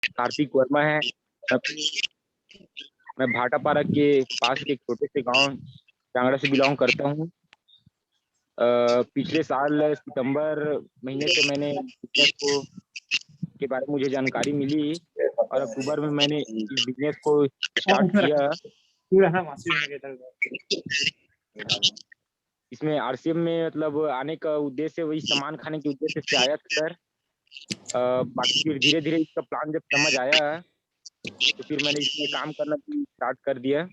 कार्तिक वर्मा है। मैं भाटापारा के पास के एक छोटे से गांव कांगड़ा से बिलोंग करता हूँ। पिछले साल सितंबर महीने से मैंने बिजनेस को के बारे में मुझे जानकारी मिली और अक्टूबर में मैंने इस बिजनेस को स्टार्ट किया। इसमें आरसीएम में मतलब आने का उद्देश्य वही सामान खाने के उद्देश्य से आया था सर। बाकी फिर धीरे धीरे इसका प्लान जब समझ आया तो फिर मैंने इसमें काम करना भी स्टार्ट कर दिया।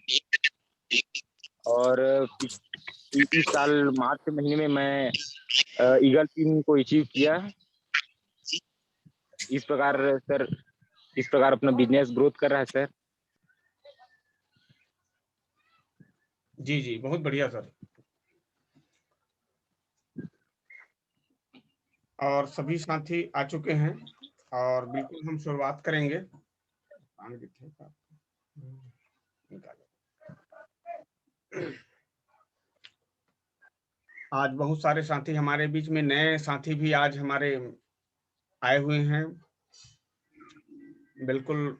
और इस साल मार्च महीने में मैं ईगल पिन को अचीव किया। इस प्रकार सर, इस प्रकार अपना बिजनेस ग्रोथ कर रहा है सर। जी जी, बहुत बढ़िया सर। और सभी साथी आ चुके हैं और बिल्कुल हम शुरुआत करेंगे। आज बहुत सारे साथी हमारे बीच में, नए साथी भी आज हमारे आए हुए हैं। बिल्कुल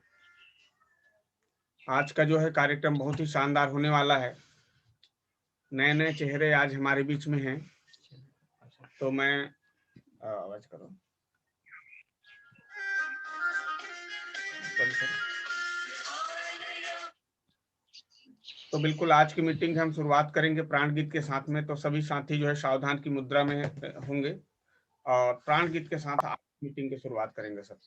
आज का जो है कार्यक्रम बहुत ही शानदार होने वाला है। नए नए चेहरे आज हमारे बीच में हैं। तो मैं आवाज करो तो बिल्कुल आज की मीटिंग हम शुरुआत करेंगे प्राण गीत के साथ में। तो सभी साथी जो है सावधान की मुद्रा में होंगे और प्राण गीत के साथ आज मीटिंग की शुरुआत करेंगे सर।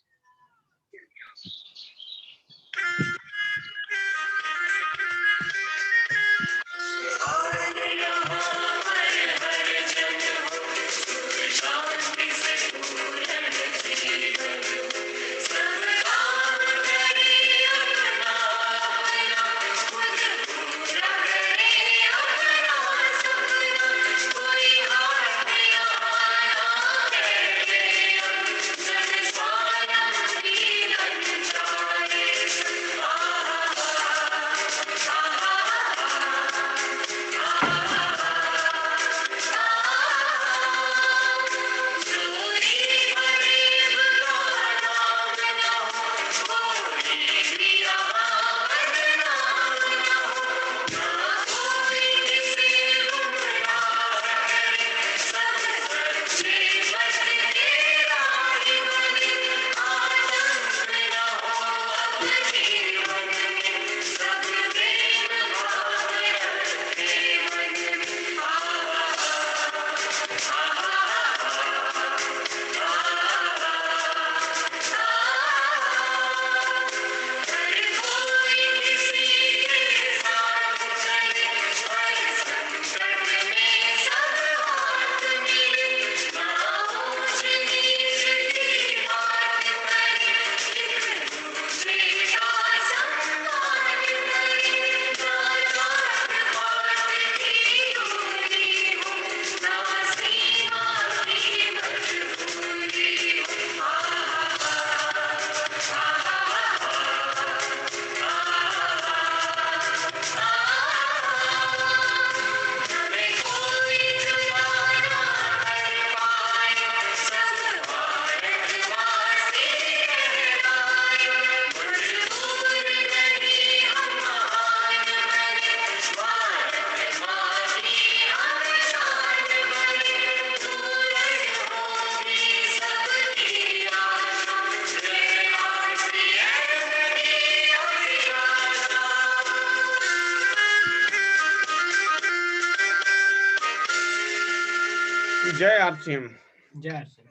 जय आरसीएम। जय आरसीएम।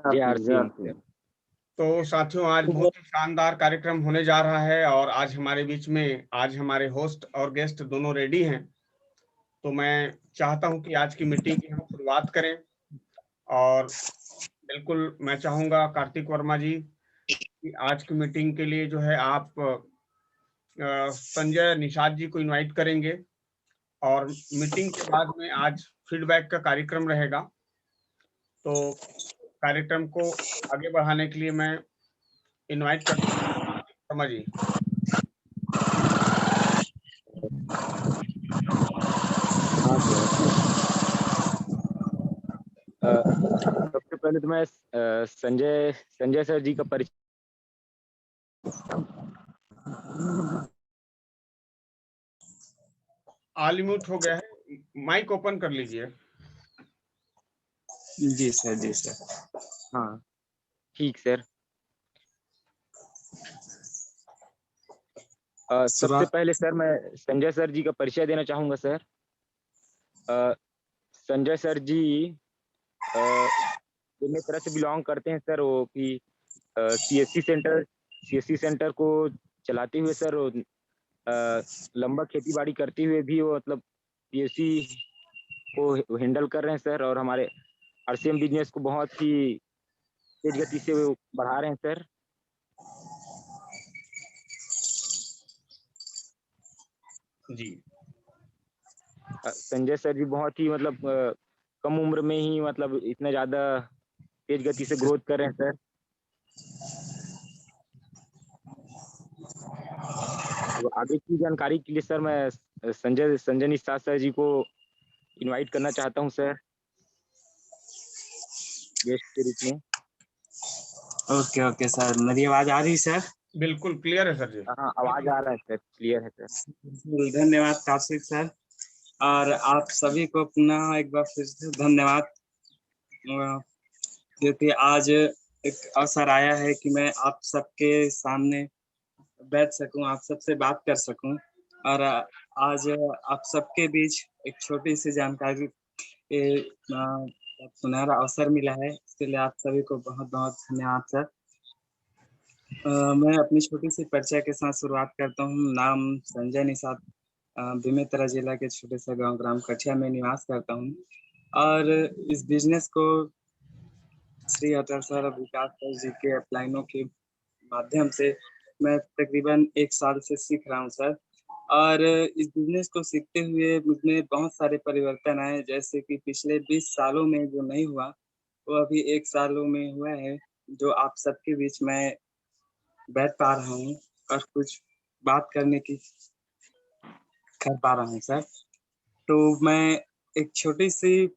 जय आरसीएम। तो साथियों आज बहुत ही शानदार कार्यक्रम होने जा रहा है और आज हमारे बीच में आज हमारे होस्ट और गेस्ट दोनों रेडी हैं। तो मैं चाहता हूं कि आज की मीटिंग की हम शुरुआत करें और बिल्कुल मैं चाहूंगा कार्तिक वर्मा जी कि आज की मीटिंग के लिए जो है आप संजय निषाद जी को इनवाइट करेंगे और मीटिंग के बाद में आज फीडबैक का कार्यक्रम रहेगा। तो कार्यक्रम को आगे बढ़ाने के लिए मैं इनवाइट करता हूं वर्मा जी। सबसे पहले तो मैं संजय संजय सर जी का परिचय ऑल म्यूट हो गया है, माइक ओपन कर लीजिए। जी सर, जी सर। हाँ, ठीक सर। सबसे शुरुआत पहले सर मैं संजय सर जी का परिचय देना चाहूँगा सर। अ, संजय सर जी बेमेतरा से बिलॉन्ग करते हैं सर, वो कि सीएससी सेंटर को चलाते हुए सर, वो लंबा खेती-बाड़ी करते हुए भी वो मतलब सीएससी को हैंडल कर रहे हैं सर, और हमारे आरसीएम बिज़नेस को बहुत ही तेज़ गति से वो बढ़ा रहे हैं सर। जी। संजय सर जी बहुत ही मतलब कम उम्र में ही मतलब इतना ज़्यादा तेज़ गति से ग्रोथ कर रहे हैं सर। तो आगे की जानकारी के लिए सर मैं संजय संजय निषाद सर जी को इनवाइट करना चाहता हूँ सर, गेस्ट के रूप में। Okay, okay sir. मेरी आवाज़ आ रही है सर? बिल्कुल क्लियर है सर जी। हाँ, आवाज़ आ रहा है सर, क्लियर है सर। धन्यवाद कौशिक सर, और आप सभी को पुनः एक बार फिर से धन्यवाद, क्योंकि आज एक अवसर आया है कि मैं आप सबके सामने बैठ सकूं, आप सबसे बात कर सकूं, और आज आप सबके बीच एक छोटी सी जानकारी सुनहरा अवसर मिला है, इसके लिए आप सभी को बहुत-बहुत धन्यवाद सर। मैं अपनी छोटी सी परिचय के साथ शुरुआत करता हूँ। नाम संजय निषाद, बेमेतरा जिला के छोटे से गांव ग्राम कठिया में निवास करता हूँ, और इस बिजनेस को श्री अटल सर विकास सर जी के अपलाइनों के माध्यम से मैं तकरीबन 1 साल से सीख रहा हूँ सर। और इस बिजनेस को सीखते हुए मुझमें बहुत सारे परिवर्तन आए, जैसे कि पिछले 20 सालों में जो नहीं हुआ, वो अभी 1 सालों में हुआ है, जो आप सबके बीच में बैठ पा रहा हूँ और कुछ बात करने की कर पा रहा हूँ सर। तो मैं एक छोटी-सी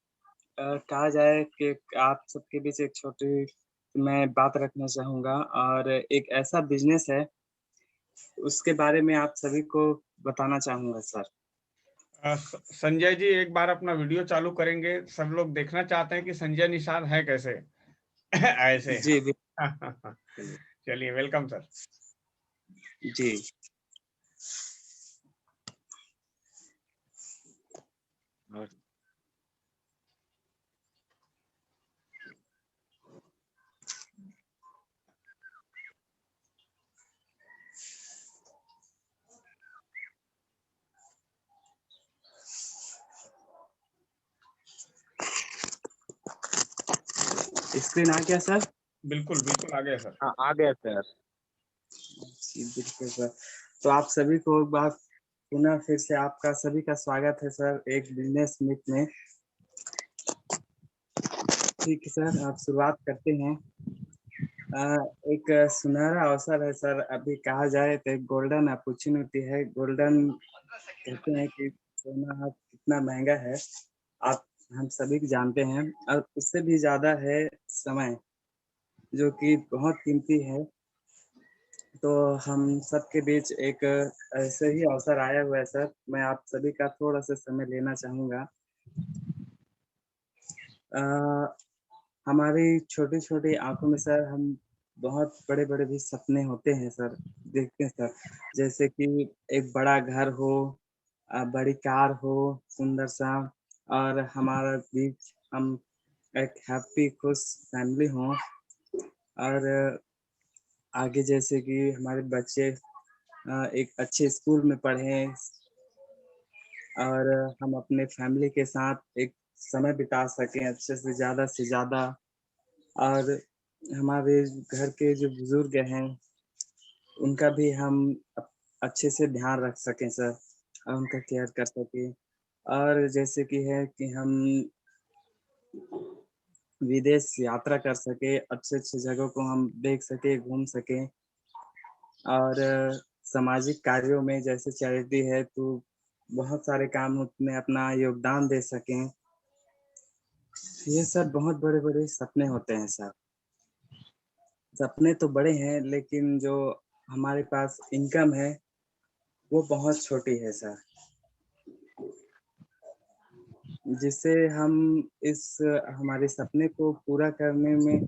कहा जाए कि आप सबके बीच एक छोटी मैं बात रखना चाहूँगा, और एक ऐसा बिज़नेस है, उसके बारे में आप सभी को बताना चाहूँगा सर। संजय जी एक बार अपना वीडियो चालू करेंगे, सब लोग देखना चाहते हैं कि संजय निषाद है कैसे। ऐसे। जी, चलिए, वेलकम सर। जी। और स्क्रीन आ गया सर? बिल्कुल, बिल्कुल आ गया सर। हाँ, आ गया सर। जी, बिल्कुल सर। तो आप सभी को एक बार पुनः फिर से आपका सभी का स्वागत है सर एक बिज़नेस मीट में। ठीक है सर, आप शुरुआत करते हैं। एक सुनहरा अवसर है सर, अभी कहा जाए तो एक गोल्डन अपॉर्चुनिटी है। गोल्डन कहते हैं कि सोना आज कितना महँगा है, आप हम सभी जानते हैं, और उससे भी ज़्यादा है समय, जो कि बहुत कीमती है। तो हम सबके बीच एक ऐसे ही अवसर आया हुआ है सर, मैं आप सभी का थोड़ा-सा समय लेना चाहूँगा। अ, हमारी छोटी-छोटी आँखों में सर हम बहुत बड़े-बड़े भी सपने होते हैं सर, देखते हैं सर। जैसे कि एक बड़ा घर हो, बड़ी कार हो, सुंदर-सा, और हमारा बीच हम एक हैप्पी खुश फैमिली हो, और आगे जैसे कि हमारे बच्चे एक अच्छे स्कूल में पढ़ें, और हम अपने फैमिली के साथ एक समय बिता सकें अच्छे से ज़्यादा, और हमारे घर के जो बुज़ुर्ग हैं, उनका भी हम अच्छे से ध्यान रख सकें सर, और उनका केयर कर सकें। और जैसे कि है कि हम विदेश यात्रा कर सकें, अच्छे-अच्छे जगहों को हम देख सकें, घूम सकें, और सामाजिक कार्यों में जैसे चैरिटी है, तो बहुत सारे काम उसमें अपना योगदान दे सकें। ये सब बहुत बड़े-बड़े सपने होते हैं सर। सपने तो बड़े हैं लेकिन जो हमारे पास इनकम है, वो बहुत छोटी है सर। जिससे हम इस हमारे सपने को पूरा करने में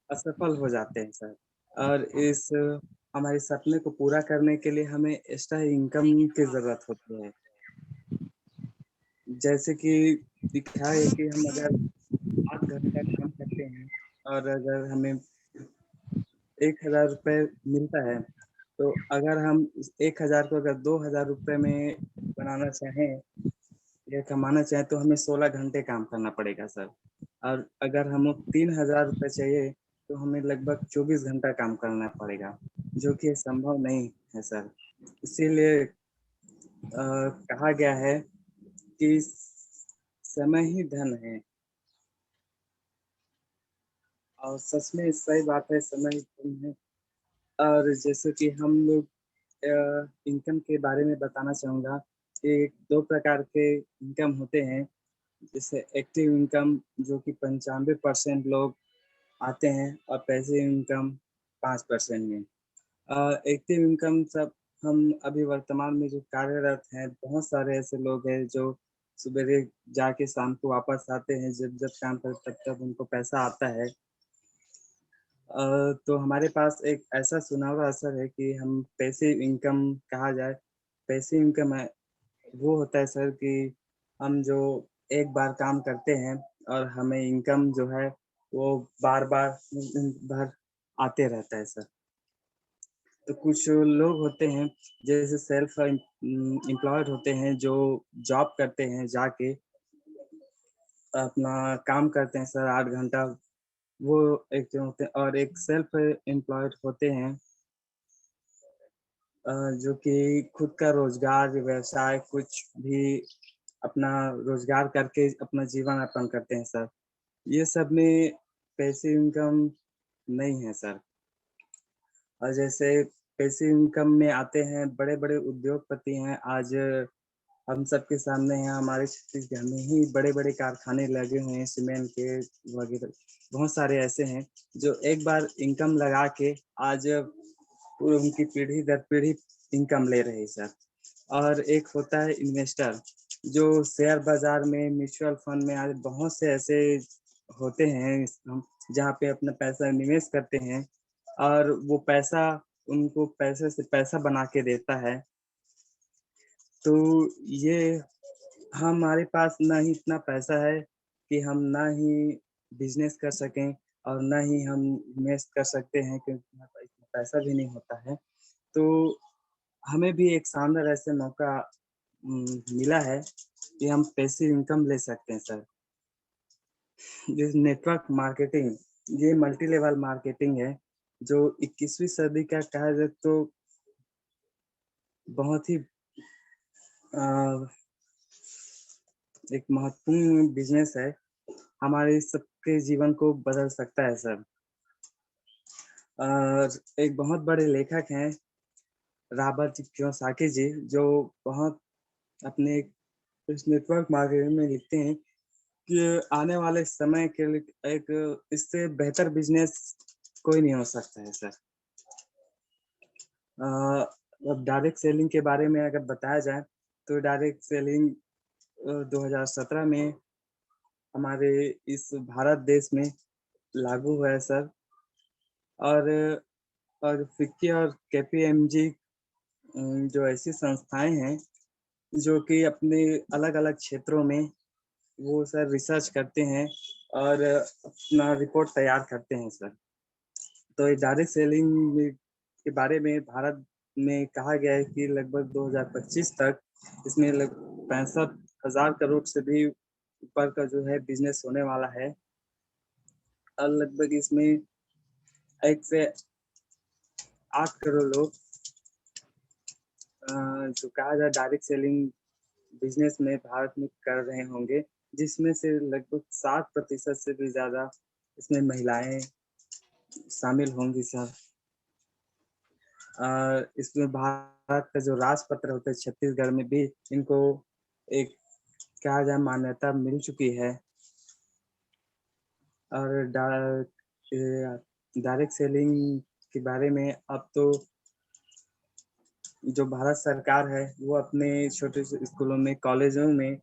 असफल हो जाते हैं सर। और इस हमारे सपने को पूरा करने के लिए हमें एक्स्ट्रा इनकम की ज़रूरत होती है। जैसे कि दिखा है कि हम अगर 8 घंटा काम करते हैं और अगर हमें 1000 रुपए मिलता है, तो अगर हम इस 1000 को अगर 2000 रुपए में बनाना चाहें या कमाना चाहें तो हमें 16 घंटे काम करना पड़ेगा सर। और अगर हमें 3000 रुपए चाहिए तो हमें लगभग 24 घंटा काम करना पड़ेगा, जो कि संभव नहीं है सर। इसीलिए कहा गया है कि समय ही धन है। और सच में सही बात है, समय ही धन है। और जैसे कि हम लोग इनकम के बारे में बताना चाहूँगा कि 2 प्रकार के इनकम होते हैं। जैसे एक्टिव इनकम जो कि 95% लोग आते हैं और पैसिव इनकम 5% में। एक्टिव इनकम सब हम अभी वर्तमान में जो कार्यरत हैं, बहुत सारे ऐसे लोग हैं जो सवेरे जाके शाम को वापस आते हैं, जब-जब काम करते तब-तब उनको पैसा आता है। तो हमारे पास एक ऐसा सुनहरा अवसर है कि हम पैसिव इनकम कहा जाए। पैसिव इनकम है वो होता है सर कि हम जो एक बार काम करते हैं और हमें इनकम जो है वो बार-बार भर आते रहता है सर। तो कुछ लोग होते हैं जैसे सेल्फ एम्प्लॉयड होते हैं जो जॉब करते हैं जाके अपना काम करते हैं सर 8 घंटा। वो एक जो होते हैं और एक सेल्फ एम्प्लॉयड होते हैं जो कि खुद का रोज़गार, व्यवसाय कुछ भी अपना रोज़गार करके अपना जीवन यापन करते हैं सर। ये सब में पैसिव इनकम नहीं है सर। और जैसे पैसिव इनकम में आते हैं बड़े-बड़े उद्योगपति हैं। आज हम सबके सामने हैं, हमारे छत्तीसगढ़ में ही बड़े-बड़े कारखाने लगे हुए हैं सीमेंट के वगैरह। बहुत सारे ऐसे हैं जो एक बार इनकम लगा के आज पूरी उनकी पीढ़ी दर पीढ़ी इनकम ले रहे हैं सर। और एक होता है इन्वेस्टर जो शेयर बाज़ार में, म्यूचुअल फंड में आज बहुत से ऐसे होते हैं जहाँ पे अपना पैसा निवेश करते हैं और वो पैसा उनको पैसे से पैसा बना के देता है। तो ये हमारे पास ना ही इतना पैसा है कि हम ना ही बिज़नेस कर सकें और ना ही हम इन्वेस्ट कर सकते हैं क्योंकि हमारे पास इतना पैसा भी नहीं होता है। तो हमें भी एक शानदार ऐसे मौका मिला है कि हम पैसिव इनकम ले सकते हैं सर। जैसे नेटवर्क मार्केटिंग, ये मल्टी लेवल मार्केटिंग है, जो 21वीं सदी का कहा जाए तो बहुत ही अ, एक महत्वपूर्ण बिज़नेस है। हमारे सबके जीवन को बदल सकता है सर। और एक बहुत बड़े लेखक हैं रॉबर्ट कियोसाकी जी, जो बहुत अपने इस नेटवर्क मार्केटिंग में लिखते हैं कि आने वाले समय के लिए एक इससे बेहतर बिज़नेस कोई नहीं हो सकता है सर। अ, अब डायरेक्ट सेलिंग के बारे में अगर बताया जाए, तो डायरेक्ट सेलिंग 2017 में हमारे इस भारत देश में लागू हुआ है सर। और फ़िक्की और केपीएमजी जो ऐसी संस्थाएँ हैं, जो कि अपने अलग-अलग क्षेत्रों में वो सर रिसर्च करते हैं और अपना रिपोर्ट तैयार करते हैं सर। तो ये डायरेक्ट सेलिंग में के बारे में भारत में कहा गया है कि लगभग 2025 तक इसमें लग 65,000 करोड़ से भी ऊपर का जो है बिज़नेस होने वाला है। और लगभग इसमें 1 से 8 करोड़ लोग जो कहा जाए डायरेक्ट सेलिंग बिज़नेस में भारत में कर रहे होंगे, जिसमें से लगभग 60% से भी ज़्यादा इसमें महिलाएँ शामिल होंगी सर। इसमें भारत का जो राजपत्र होता है छत्तीसगढ़ में भी इनको एक कहा जाए मान्यता मिल चुकी है। और डायरेक्ट सेलिंग के बारे में अब तो जो भारत सरकार है वो अपने छोटे से स्कूलों में, कॉलेजों में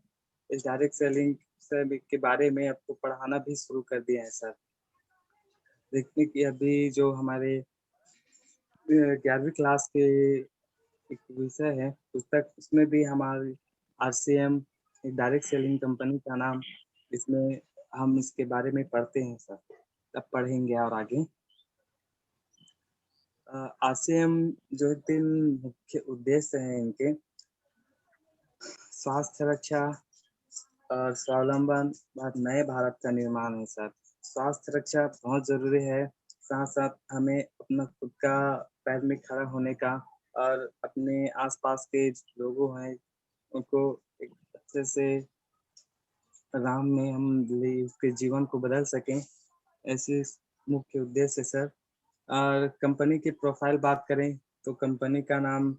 इस डायरेक्ट सेलिंग के बारे में अब तो पढ़ाना भी शुरू कर दिया है सर। देखिए कि अभी जो हमारे 11वीं क्लास के एक विषय है पुस्तक, उसमें भी हमारी आरसीएम एक डायरेक्ट सेलिंग कंपनी का नाम, इसमें हम इसके बारे में पढ़ते हैं सर। अब पढ़ेंगे और आगे आरसीएम जो 3 मुख्य उद्देश्य हैं इनके, स्वास्थ्य रक्षा और स्वावलंबन नए भारत का निर्माण है सर। स्वास्थ्य रक्षा बहुत ज़रूरी है, साथ-साथ हमें अपना खुद का पैर में खड़ा होने का और अपने आस-पास के जो लोगों हैं, उनको एक अच्छे से राह में हम ले उसके जीवन को बदल सकें, ऐसे मुख्य उद्देश्य है सर। और कंपनी की प्रोफ़ाइल बात करें, तो कंपनी का नाम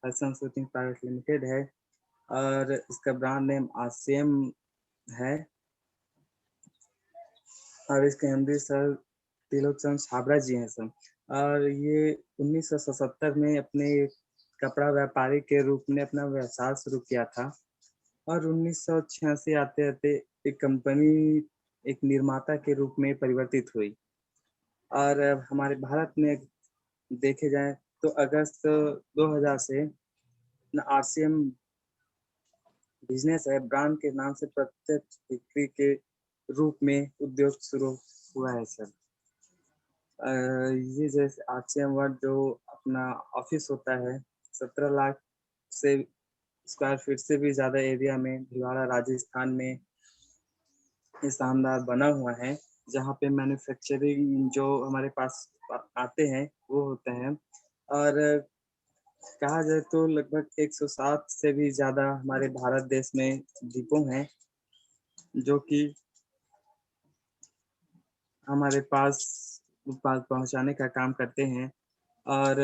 हसन शूटिंग प्राइवेट लिमिटेड है और इसका ब्रांड नेम आरसीएम है और इसके एमडी सर त्रिलोकचंद छाबड़ा जी हैं सर। और ये 1977 में अपने कपड़ा व्यापारी के रूप में अपना व्यवसाय शुरू किया था और 1986 आते-आते एक कंपनी एक निर्माता के रूप में परिवर्तित हुई। और हमारे भारत में देखे जाएँ तो अगस्त 2000 से ना आरसीएम बिज़नेस है, ब्रांड के नाम से प्रत्यक्ष बिक्री के रूप में उद्योग शुरू हुआ है सर। ये जैसे आरसीएम वर्ल्ड जो अपना ऑफ़िस होता है, 17 लाख से स्क्वायर फीट से भी ज़्यादा एरिया में भिलवाड़ा राजस्थान में ये शानदार बना हुआ है, जहाँ पे मैन्युफैक्चरिंग जो हमारे पास आते हैं, वो होते हैं और कहा जाए तो लगभग 107 से भी ज़्यादा हमारे भारत देश में डिपो हैं, जो कि हमारे पास उत्पाद पहुँचाने का काम करते हैं और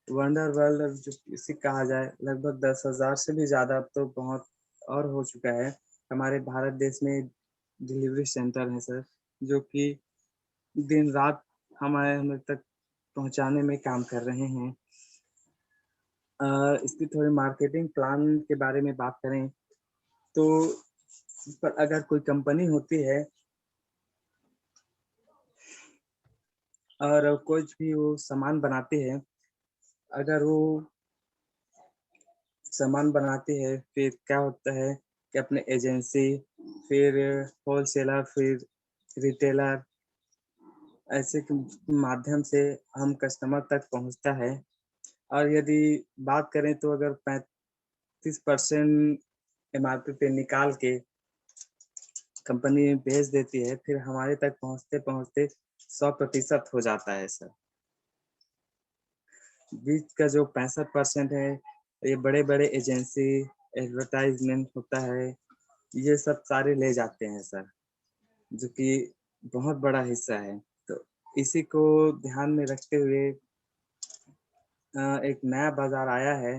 वंडर वर्ल्ड जो इसे कहा जाए लगभग 10,000 से भी ज़्यादा अब तो बहुत और हो चुका है। हमारे भारत देश में डिलीवरी सेंटर हैं सर, जो कि दिन-रात हमें तक पहुँचाने में काम कर रहे हैं। इसकी थोड़ी मार्केटिंग प्लान के बारे में बात करें, तो इस पर अगर कोई कंपनी होती है और कुछ भी वो सामान बनाती है, अगर वो सामान बनाती है, फिर क्या होता है कि अपने एजेंसी, फिर होलसेलर, फिर रिटेलर ऐसे के माध्यम से हम कस्टमर तक पहुँचता है और यदि बात करें तो अगर 35% एमआरपी पे निकाल के कंपनी भेज देती है, फिर हमारे तक पहुँचते-पहुँचते 100% हो जाता है सर। बीच का जो 65% है, ये बड़े-बड़े एजेंसी, एडवर्टाइज़मेंट होता है, ये सब सारे ले जाते हैं सर, जो कि बहुत बड़ा हिस्सा है। तो इसी को ध्यान में रखते हुए एक नया बाज़ार आया है,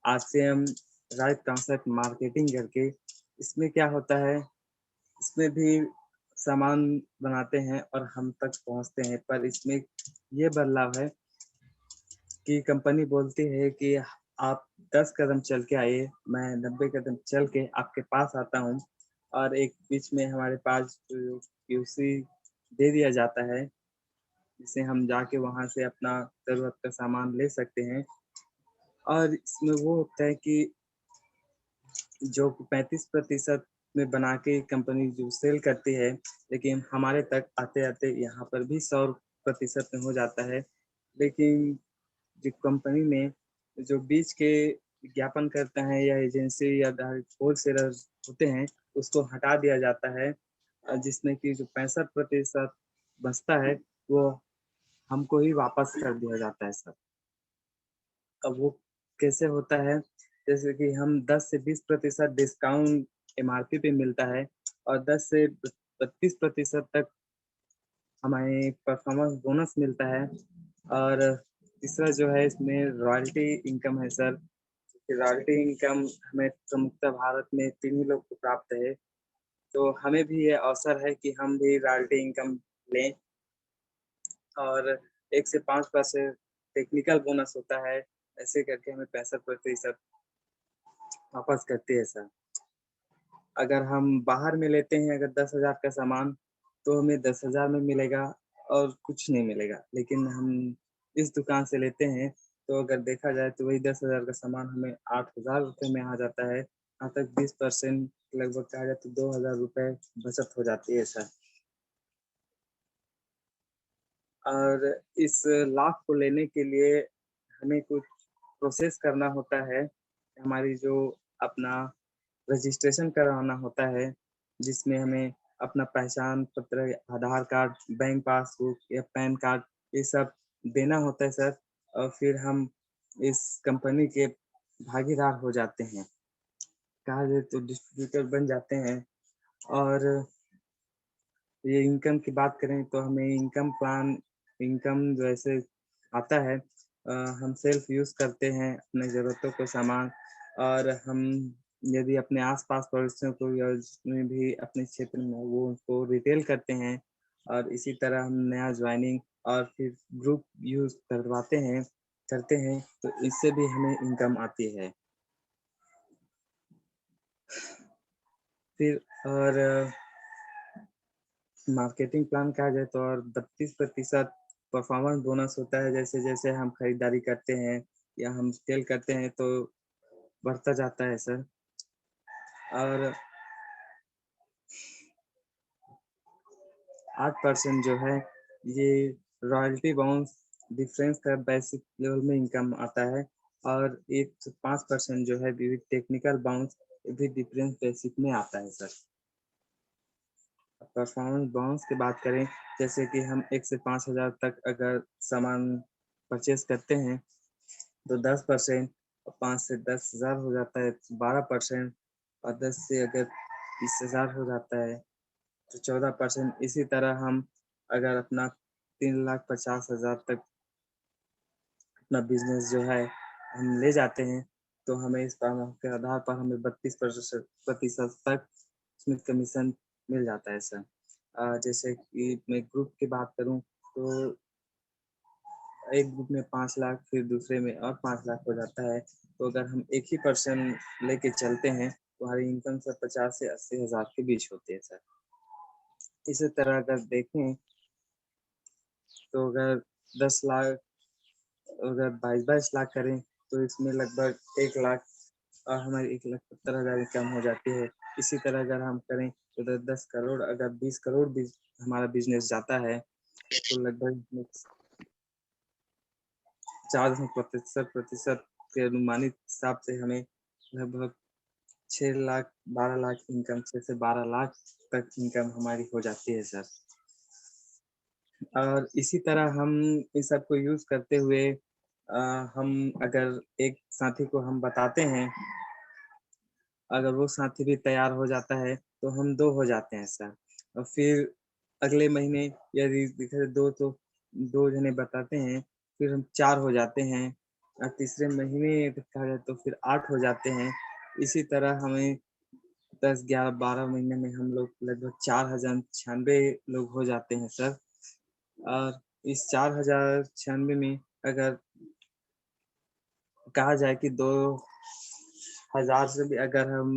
आरसीएम राइट कॉन्सेप्ट मार्केटिंग करके। इसमें क्या होता है, इसमें भी सामान बनाते हैं और हम तक पहुँचते हैं, पर इसमें ये बदलाव है कि कंपनी बोलती है कि आप 10 कदम चल के आइए, मैं 90 कदम चल के आपके पास आता हूँ और एक बीच में हमारे पास जो क्यूसी दे दिया जाता है, जिससे हम जाके वहाँ से अपना ज़रूरत का सामान ले सकते हैं और इसमें वो होता है कि जो 35% में बना के कंपनी जो सेल करती है, लेकिन हमारे तक आते-आते यहाँ पर भी 100% में हो जाता है। लेकिन जो कंपनी में जो बीच के विज्ञापन करता है या एजेंसी या होलसेलर होते हैं, उसको हटा दिया जाता है जिसमें कि जो 65% बचता है, वो हमको ही वापस कर दिया जाता है सर। अब वो कैसे होता है? जैसे कि हम 10 से 20% डिस्काउंट एमआरपी पे मिलता है और 10 से 32% तक हमें परफॉर्मेंस बोनस मिलता है और तीसरा जो है इसमें रॉयल्टी इनकम है सर। रॉयल्टी इनकम हमें प्रमुखतः भारत में 3 ही लोग को प्राप्त है। तो हमें भी ये अवसर है कि हम भी रॉयल्टी इनकम लें और 1 से 5% टेक्निकल बोनस होता है, ऐसे करके हमें 65% वापस करती है सर। अगर हम बाहर में लेते हैं अगर 10,000 का सामान, तो हमें 10,000 में मिलेगा और कुछ नहीं मिलेगा। लेकिन हम इस दुकान से लेते हैं, तो अगर देखा जाए तो वही 10,000 का सामान हमें 8,000 रुपए में आ जाता है। यहाँ तक 20% लगभग कहा जाए तो 2,000 रुपए बचत हो जाती है सर। और इस लाभ को लेने के लिए हमें कुछ प्रोसेस करना होता है। हमारी जो अपना रजिस्ट्रेशन करवाना होता है, जिसमें हमें अपना पहचान पत्र, आधार कार्ड, बैंक पासबुक या पैन कार्ड ये सब देना होता है सर और फिर हम इस कंपनी के भागीदार हो जाते हैं। कहा जाए तो डिस्ट्रीब्यूटर बन जाते हैं और ये इनकम की बात करें तो हमें इनकम जैसे आता है हम सेल्फ यूज़ करते हैं अपने ज़रूरतों को सामान और हम यदि अपने आस-पास पड़ोसियों को या जितने भी अपने क्षेत्र में हो वो उनको रिटेल करते हैं और इसी तरह हम नया जॉइनिंग और फिर ग्रुप यूज़ करते हैं तो इससे भी हमें इनकम आती है। फिर और मार्केटिंग प्लान कहा जाए तो और 32% परफॉर्मेंस बोनस होता है जैसे-जैसे हम खरीदारी करते हैं या हम सेल करते हैं तो बढ़ता जाता है सर। और 8% जो है ये रॉयल्टी बाउंस डिफरेंस का बेसिक लेवल में इनकम आता है और 1 से 5% जो है विविध टेक्निकल बाउंस ये भी डिफरेंस बेसिक में आता है सर। परफॉर्मेंस बाउंस की बात करें जैसे कि हम 1 से 5,000 तक अगर सामान परचेज़ करते हैं तो 10% और 5 से 10,000 हो जाता है तो 12% और 10 से अगर 20,000 हो जाता है तो 14%। इसी तरह हम अगर अपना 3,50,000 तक अपना बिज़नेस जो है हम ले जाते हैं, तो हमें इस परामर्श के आधार पर हमें 32% तक इसमें कमीशन मिल जाता है सर। जैसे कि मैं ग्रुप की बात करूँ तो एक ग्रुप में 5 लाख फिर दूसरे में और 5 लाख हो जाता है। तो अगर हम एक ही पर्सन लेके चलते हैं, तो हमारी इनकम सर 50 से 80,000 के बीच होती है सर। इसी तरह अगर देखें तो अगर 10 लाख अगर 22-22 लाख करें तो इसमें लगभग 1 लाख और हमारी 1,70,000 इनकम हो जाती है। इसी तरह अगर हम करें तो 10 करोड़ अगर 20 करोड़ हमारा बिज़नेस जाता है, तो लगभग इसमें 4% के अनुमानित हिसाब से हमें लगभग 6 लाख 12 लाख इनकम 6 से 12 लाख तक इनकम हमारी हो जाती है सर। और इसी तरह हम इन सब को यूज़ करते हुए हम अगर एक साथी को हम बताते हैं, अगर वो साथी भी तैयार हो जाता है, तो हम 2 हो जाते हैं सर। और फिर अगले महीने यदि दिखे 2 तो 2 जने बताते हैं, फिर हम 4 हो जाते हैं और तीसरे महीने देखा जाए तो फिर 8 हो जाते हैं। इसी तरह हमें 10, 11, 12 महीने में हम लोग लगभग 4,096 लोग हो जाते हैं सर। और इस 4,096 में अगर कहा जाए कि 2,000 से भी अगर हम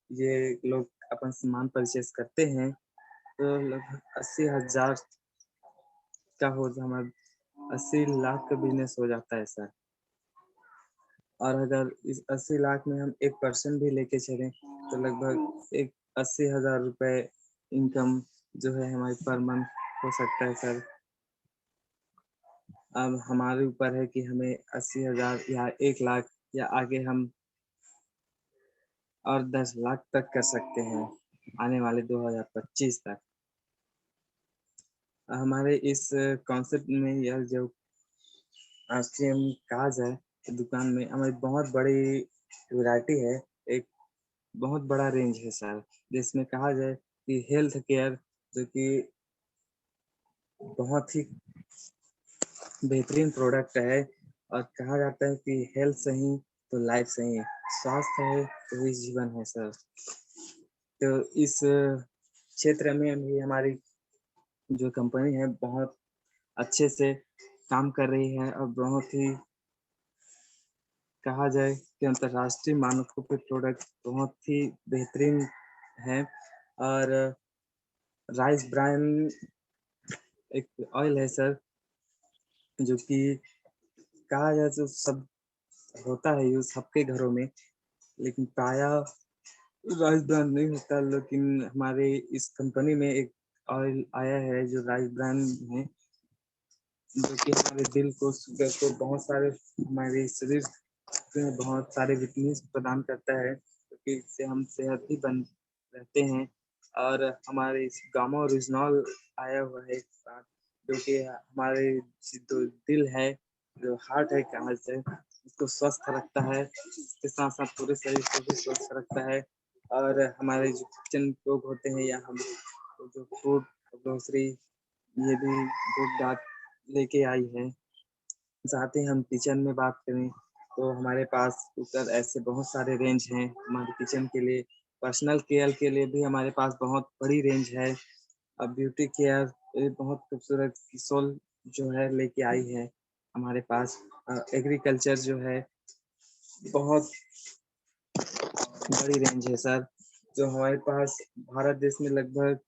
ये लोग अपन सामान परचेज़ करते हैं, तो लगभग 80,000 का हो हमारा 80 लाख का बिज़नेस हो जाता है सर। और अगर इस 80 लाख में हम 1% भी लेके चलें, तो लगभग एक 80,000 रुपए इनकम जो है हमारी पर मंथ हो सकता है सर। अब हमारे ऊपर है कि हमें 80,000 या 1 लाख या आगे हम और 10 लाख तक कर सकते हैं, आने वाले 2025 तक। हमारे इस कॉन्सेप्ट में यह जो आज की हम कहा जाए तो दुकान में हमारी बहुत बड़ी वैरायटी है, एक बहुत बड़ा रेंज है सर, जिसमें कहा जाए कि हेल्थ केयर जो कि बहुत ही बेहतरीन प्रोडक्ट है और कहा जाता है कि हेल्थ सही तो लाइफ सही, स्वास्थ्य है तो ही जीवन है सर। तो इस क्षेत्र में भी हमारी जो कंपनी है बहुत अच्छे से काम कर रही है और बहुत ही कहा जाए कि अंतर्राष्ट्रीय मानकों पे प्रोडक्ट बहुत ही बेहतरीन है। और राइस ब्रान एक ऑयल है सर, जो कि कहा जाए तो सब होता है यूज़ सबके घरों में, लेकिन प्रायः राइस ब्रान नहीं होता। लेकिन हमारे इस कंपनी में एक ऑयल आया है जो राइस ब्रान है, जो कि हमारे दिल को, शुगर को, बहुत सारे हमारे शरीर में बहुत सारे विटामिन्स प्रदान करता है, क्योंकि इससे हम सेहती बन रहते हैं। और हमारे इस गामा ओरिजिनल आया हुआ है एक साथ, जो कि हमारे जो दिल है, जो हार्ट है कहा से, उसको स्वस्थ रखता है, इसके साथ साथ पूरे शरीर को भी स्वस्थ रखता है। और हमारे जो किचन लोग होते हैं या हम जो फूड ग्रोसरी, ये भी गुड डाट लेके आई है। साथ ही हम किचन में बात करें तो हमारे पास ऊपर ऐसे बहुत सारे रेंज हैं हमारे किचन के लिए। पर्सनल केयर के लिए भी हमारे पास बहुत बड़ी रेंज है। अब ब्यूटी केयर ये बहुत खूबसूरत किसोल जो है लेके आई है हमारे पास। एग्रीकल्चर जो है बहुत बड़ी रेंज है सर, जो हमारे पास भारत देश में लगभग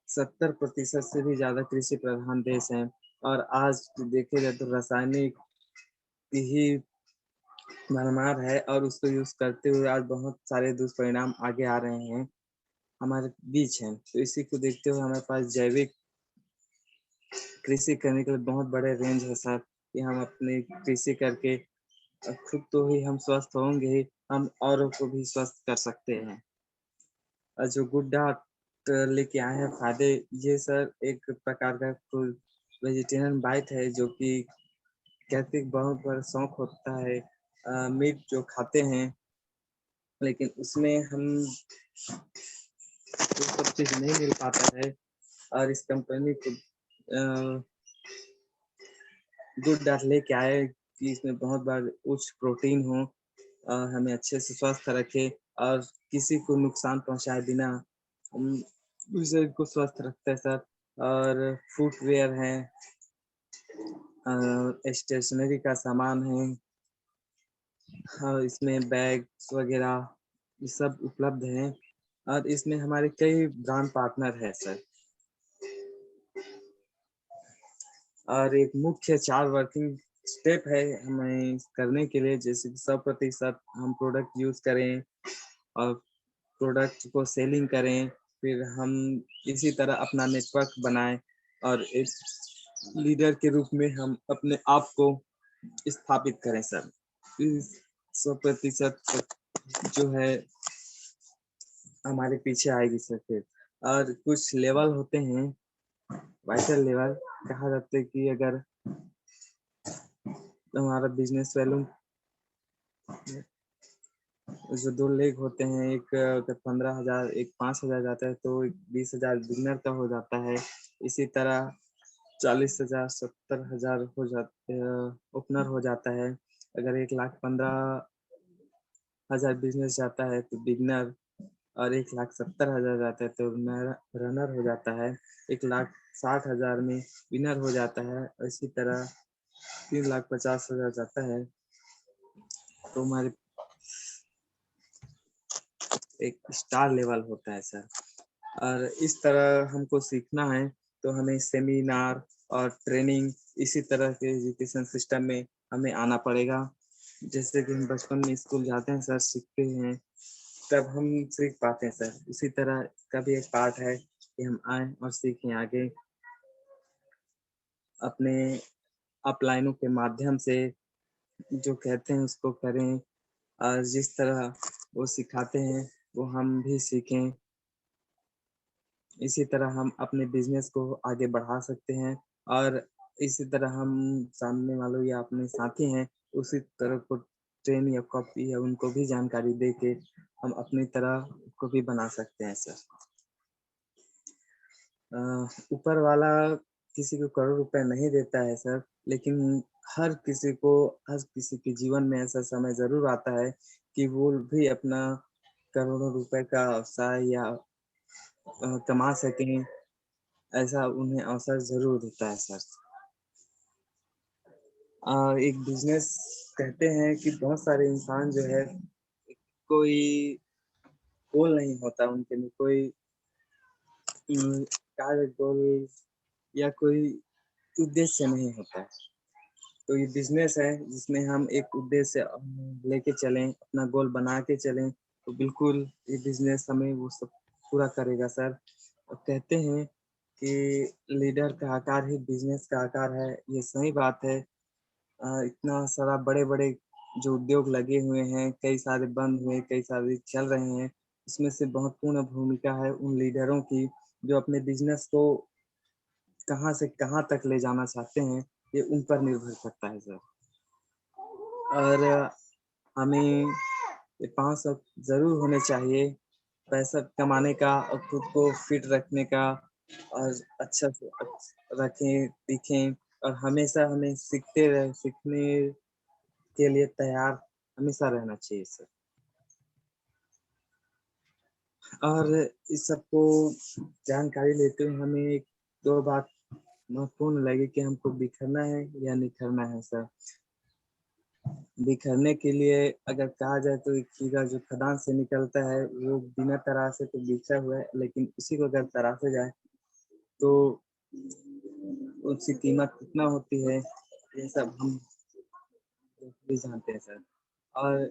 70% से भी ज्यादा कृषि प्रधान देश है। और आज देखे जाए तो रासायनिक की ही भरमार है, और उसको यूज करते हुए आज बहुत सारे दुष्परिणाम आगे आ रहे हैं हमारे बीच हैं। तो इसी को देखते हुए हमारे पास जैविक कृषि करने के लिए बहुत बड़े रेंज है सर, कि हम अपनी कृषि करके खुद तो ही हम स्वस्थ होंगे ही, हम औरों को भी स्वस्थ कर सकते हैं। और जो गुड डाट लेके आए हैं फायदे, ये सर एक प्रकार का वेजिटेरियन बाइट है, जो कि कहते बहुत बड़ा शौक होता है मीट जो खाते हैं, लेकिन उसमें हम ये सब चीज नहीं मिल पाता है। और इस कंपनी को गुड डाट लेके आए कि इसमें बहुत बार उच्च प्रोटीन हो, हमें अच्छे से स्वस्थ रखे और किसी को नुकसान पहुंचाए बिना हम शरीर को स्वस्थ रखते हैं सर। और फुटवेयर है, स्टेशनरी का सामान है, और इसमें बैग्स वगैरह ये सब उपलब्ध हैं। और इसमें हमारे कई ब्रांड पार्टनर है सर। और एक मुख्य 4 वर्किंग स्टेप है हमें करने के लिए, जैसे कि 100% हम प्रोडक्ट यूज करें और प्रोडक्ट को सेलिंग करें, फिर हम इसी तरह अपना नेटवर्क बनाएं और एक लीडर के रूप में हम अपने आप को स्थापित करें सर। इस 100% जो है हमारे पीछे आएगी सर फिर। और कुछ लेवल होते हैं, वाइटल लेवल कहा जाता है, कि अगर हमारा बिजनेस वैल्यू जो 2 लेग होते हैं, एक अगर 15,000 एक 5,000 जाता है तो एक 20,000 बिगनर का हो जाता है। इसी तरह 40,000 70,000 हो जाते ओपनर हो जाता है। अगर 1,15,000 बिजनेस जाता है तो बिगनर, और 1,70,000 जाता है तो रनर हो जाता है। 1,60,000 में विनर हो जाता है। इसी तरह 3,50,000 जाता है तो हमारे एक स्टार लेवल होता है सर। और इस तरह हमको सीखना है तो हमें सेमिनार और ट्रेनिंग इसी तरह के एजुकेशन सिस्टम में हमें आना पड़ेगा। जैसे कि हम बचपन में स्कूल जाते हैं सर, सीखते हैं, तब हम सीख पाते हैं सर। इसी तरह का भी एक पार्ट है कि हम आए और सीखें आगे अपने अपलाइनों के माध्यम से, जो कहते हैं उसको करें, और जिस तरह वो सिखाते हैं वो हम भी सीखें। इसी तरह हम अपने बिजनेस को आगे बढ़ा सकते हैं। और इसी तरह हम सामने वालों या अपने साथी हैं उसी तरह को ट्रेन या कॉपी या उनको भी जानकारी दे के हम अपनी तरह को भी बना सकते हैं सर। ऊपर वाला किसी को करोड़ रुपए नहीं देता है सर, लेकिन हर किसी के जीवन में ऐसा समय जरूर आता है कि वो भी अपना करोड़ों रुपए का व्यवसाय या कमा सकें, ऐसा उन्हें अवसर ज़रूर देता है सर। एक बिज़नेस कहते हैं कि बहुत सारे इंसान जो है, कोई गोल नहीं होता उनके लिए, कोई कार्य गोल या कोई उद्देश्य नहीं होता है। तो ये बिज़नेस है जिसमें हम एक उद्देश्य लेके चलें, अपना गोल बना के चलें, तो बिल्कुल ये बिज़नेस हमें वो सब पूरा करेगा सर। और कहते हैं कि लीडर का आकार ही बिज़नेस का आकार है, ये सही बात है। इतना सारा बड़े-बड़े जो उद्योग लगे हुए हैं, कई सारे बंद हुए, कई सारे चल रहे हैं, इसमें से महत्वपूर्ण भूमिका है उन लीडरों की, जो अपने बिज़नेस को कहाँ से कहाँ तक ले जाना चाहते हैं, ये उन पर निर्भर करता है सर। और हमें ये 5 शौक ज़रूर होने चाहिए, पैसा कमाने का और खुद को फिट रखने का और अच्छा से रखें, दिखें और हमेशा हमें सीखने के लिए तैयार हमेशा रहना चाहिए सर। और इस सबको जानकारी लेते हुए हमें 1-2 बात महत्वपूर्ण लगी कि हमको बिखरना है या निखरना है सर। बिखरने के लिए अगर कहा जाए तो एक हीरा जो खदान से निकलता है वो बिना तराशे तो बिखरा हुआ है, लेकिन उसी को अगर तराशा जाए तो उसकी कीमत कितना होती है, ये सब हम भी जानते हैं सर। और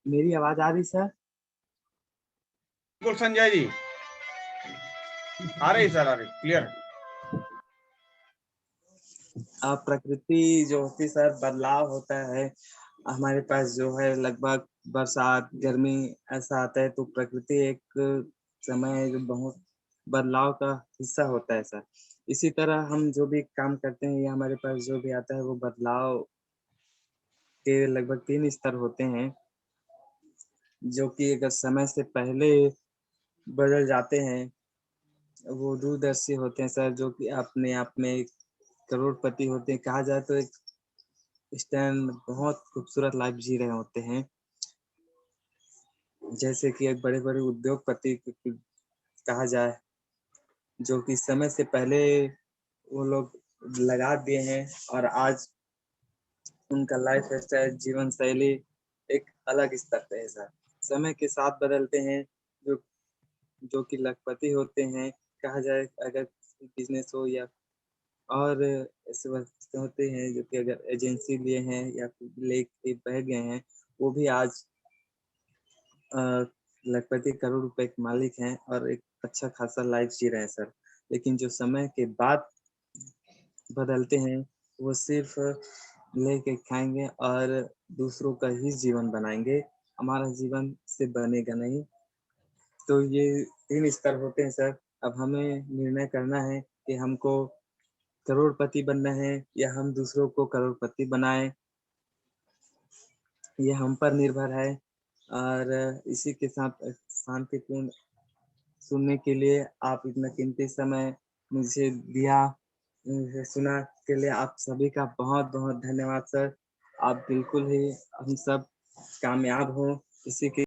मेरी आवाज़ आ रही सर? बिल्कुल संजय जी, आ रही सर, आ रही, क्लियर है। प्रकृति जो होती है सर, बदलाव होता है। हमारे पास जो है लगभग बरसात, गर्मी ऐसा आता है, तो प्रकृति एक समय है जो बहुत बदलाव का हिस्सा होता है सर। इसी तरह हम जो भी काम करते हैं या हमारे पास जो भी आता है वो बदलाव के लगभग 3 स्तर होते हैं, जो कि अगर समय से पहले बदल जाते हैं, वो दूरदर्शी होते हैं सर, जो कि अपने आप में एक करोड़पति होते हैं। कहा जाए तो एक इस टाइम बहुत खूबसूरत लाइफ जी रहे होते हैं। जैसे कि एक बड़े-बड़े उद्योगपति कहा जाए, जो कि समय से पहले वो लोग लगा दिए हैं और आज उनका लाइफ स्टाइल, जीवन शैली एक अलग स्तर पे है सर। समय के साथ बदलते हैं, जो जो कि लखपति होते हैं। कहा जाए अगर बिज़नेस हो या और ऐसे वक़्त होते हैं जो कि अगर एजेंसी लिए हैं या फिर लेके बैठ गए हैं, वो भी आज अ, लखपति करोड़ रुपए के मालिक हैं और एक अच्छा खासा लाइफ जी रहे हैं सर। लेकिन जो समय के बाद बदलते हैं, वो सिर्फ़ लेके खाएँगे और दूसरों का ही जीवन बनाएँगे, हमारा जीवन से बनेगा नहीं। तो ये 3 स्तर होते हैं सर। अब हमें निर्णय करना है कि हमको करोड़पति बनना है या हम दूसरों को करोड़पति बनाएँ, ये हम पर निर्भर है। और इसी के साथ शांतिपूर्ण सुनने के लिए आप इतना कीमती समय मुझे दिया, मुझे सुना के लिए आप सभी का बहुत-बहुत धन्यवाद सर। आप बिल्कुल ही हम सब कामयाब हों, इसी के